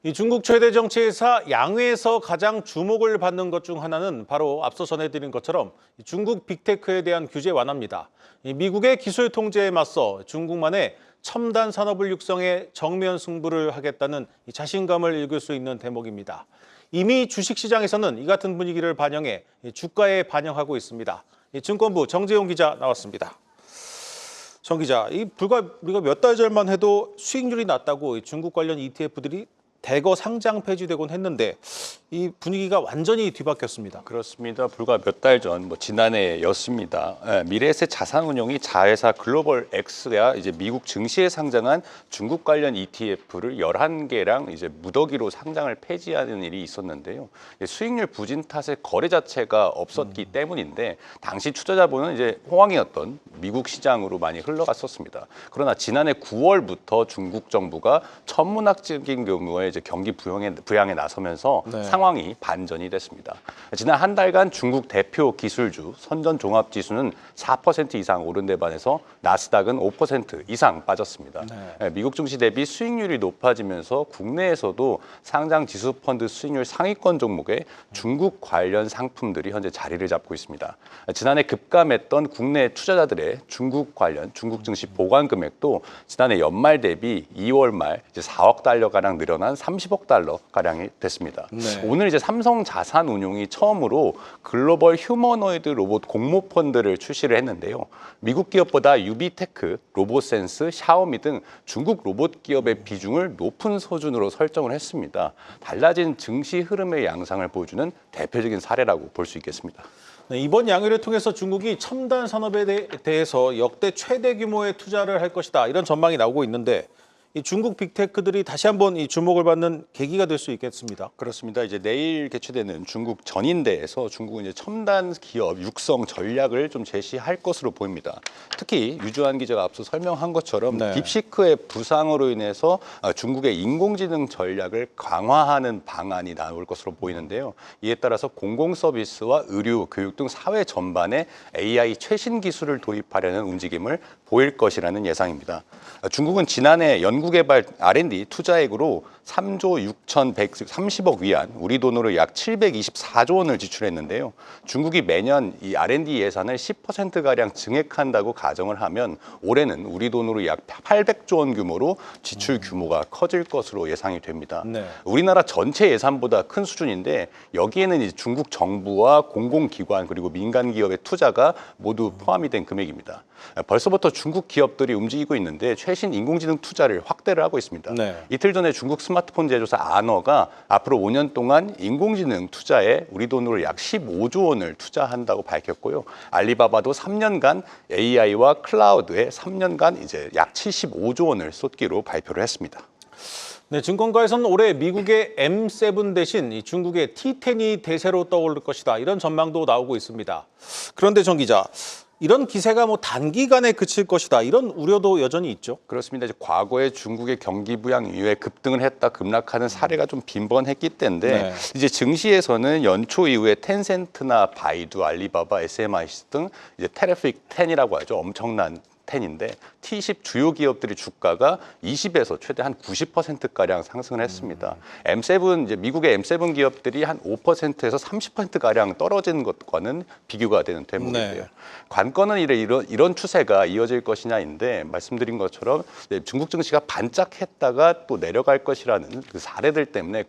이 중국 최대 정치회사 양회에서 가장 주목을 받는 것 중 하나는 바로 앞서 전해드린 것처럼 중국 빅테크에 대한 규제 완화입니다. 미국의 기술 통제에 맞서 중국만의 첨단 산업을 육성해 정면 승부를 하겠다는 자신감을 읽을 수 있는 대목입니다. 이미 주식시장에서는 이 같은 분위기를 반영해 주가에 반영하고 있습니다. 증권부 정재용 기자 나왔습니다. 정 기자, 불과 우리가 몇 달 전만 해도 수익률이 낮다고 중국 관련 ETF들이 대거 상장 폐지되곤 했는데 이 분위기가 완전히 뒤바뀌었습니다. 그렇습니다. 불과 몇 달 전, 지난해였습니다. 미래에셋 자산운용이 자회사 글로벌 X가 이제 미국 증시에 상장한 중국 관련 ETF를 11개랑 이제 무더기로 상장을 폐지하는 일이 있었는데요. 수익률 부진 탓에 거래 자체가 없었기 때문인데 당시 투자자분은 이제 호황이었던 미국 시장으로 많이 흘러갔었습니다. 그러나 지난해 9월부터 중국 정부가 천문학적인 규모의 이제 경기 부양에 나서면서 상황이 반전이 됐습니다. 지난 한 달간 중국 대표 기술주 선전 종합 지수는 4% 이상 오른 데 반해서 나스닥은 5% 이상 빠졌습니다. 미국 증시 대비 수익률이 높아지면서 국내에서도 상장 지수 펀드 수익률 상위권 종목에 중국 관련 상품들이 현재 자리를 잡고 있습니다. 지난해 급감했던 국내 투자자들의 중국 관련 중국 증시 보관 금액도 지난해 연말 대비 2월 말 이제 4억 달러 가량 늘어난 30억 달러 가량이 됐습니다. 오늘 이제 삼성 자산운용이 처음으로 글로벌 휴머노이드 로봇 공모 펀드를 출시를 했는데요. 미국 기업보다 유비테크, 로보센스, 샤오미 등 중국 로봇 기업의 비중을 높은 수준으로 설정을 했습니다. 달라진 증시 흐름의 양상을 보여주는 대표적인 사례라고 볼 수 있겠습니다. 이번 양회를 통해서 중국이 첨단 산업에 대해서 역대 최대 규모의 투자를 할 것이다. 이런 전망이 나오고 있는데 이 중국 빅테크들이 다시 한번 이 주목을 받는 계기가 될 수 있겠습니다. 그렇습니다. 이제 내일 개최되는 중국 전인대에서 중국은 이제 첨단 기업 육성 전략을 좀 제시할 것으로 보입니다. 특히 유주한 기자가 앞서 설명한 것처럼 딥시크의 부상으로 인해서 중국의 인공지능 전략을 강화하는 방안이 나올 것으로 보이는데요. 이에 따라서 공공 서비스와 의료, 교육 등 사회 전반에 AI 최신 기술을 도입하려는 움직임을 보일 것이라는 예상입니다. 중국은 지난해 연구개발 R&D 투자액으로 3조 6,130억 위안, 우리 돈으로 약 724조 원을 지출했는데요. 중국이 매년 이 R&D 예산을 10%가량 증액한다고 가정을 하면 올해는 우리 돈으로 약 800조 원 규모로 지출 규모가 커질 것으로 예상이 됩니다. 우리나라 전체 예산보다 큰 수준인데 여기에는 이제 중국 정부와 공공기관 그리고 민간 기업의 투자가 모두 포함이 된 금액입니다. 벌써부터 중국 기업들이 움직이고 있는데 최신 인공지능 투자를 확대를 하고 있습니다. 이틀 전에 중국 스마트폰 제조사 아너가 앞으로 5년 동안 인공지능 투자에 우리 돈으로 약 15조 원을 투자한다고 밝혔고요. 알리바바도 3년간 AI와 클라우드에 3년간 이제 약 75조 원을 쏟기로 발표를 했습니다. 증권가에서는 올해 미국의 M7 대신 이 중국의 T10이 대세로 떠오를 것이다. 이런 전망도 나오고 있습니다. 그런데 정 기자, 이런 기세가 단기간에 그칠 것이다. 이런 우려도 여전히 있죠. 그렇습니다. 이제 과거에 중국의 경기 부양 이후에 급등을 했다 급락하는 사례가 좀 빈번했기 때문에 이제 증시에서는 연초 이후에 텐센트나 바이두, 알리바바, SMIC 등 이제 테래픽 10이라고 하죠. 엄청난 10인데 T10 주요 기업들의 주가가 20에서 최대 한 90%가량 상승을 했습니다. M7 이제 미국의 M7 기업들이 한 5%에서 30%가량 떨어진 것과는 비교가 되는 대목인데요. 관건은 이런 추세가 이어질 것이냐인데 말씀드린 것처럼 중국 증시가 반짝했다가 또 내려갈 것이라는 그 사례들 때문에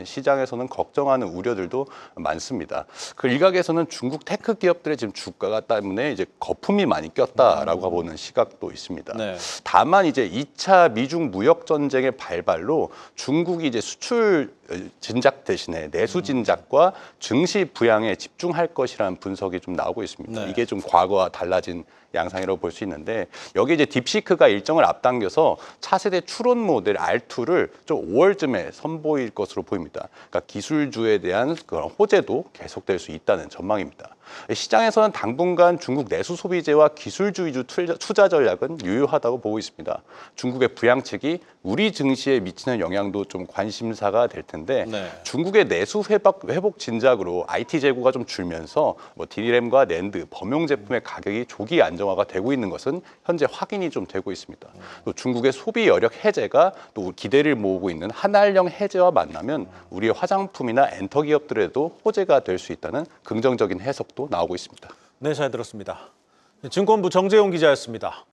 시장에서는 걱정하는 우려들도 많습니다. 그 일각에서는 중국 테크 기업들의 지금 주가가 때문에 이제 거품이 많이 꼈다라고 보는 시각도 있습니다. 다만 이제 2차 미중 무역 전쟁의 발발로 중국이 이제 수출 진작 대신에 내수 진작과 증시 부양에 집중할 것이라는 분석이 좀 나오고 있습니다. 이게 좀 과거와 달라진 양상이라고 볼 수 있는데 여기 이제 딥시크가 일정을 앞당겨서 차세대 추론 모델 R2를 좀 5월쯤에 선보일 것으로 보입니다. 그러니까 기술주에 대한 그런 호재도 계속될 수 있다는 전망입니다. 시장에서는 당분간 중국 내수 소비재와 기술주 위주 투자 전략은 유효하다고 보고 있습니다. 중국의 부양책이 우리 증시에 미치는 영향도 좀 관심사가 될 텐데 텐데 네. 중국의 내수 회복 진작으로 IT 재고가 좀 줄면서 뭐 D램과 낸드, 범용 제품의 가격이 조기 안정화가 되고 있는 것은 현재 확인이 좀 되고 있습니다. 또 중국의 소비 여력 해제가 또 기대를 모으고 있는 한알령 해제와 만나면 우리의 화장품이나 엔터 기업들에도 호재가 될 수 있다는 긍정적인 해석도 나오고 있습니다. 네, 잘 들었습니다. 증권부 정재용 기자였습니다.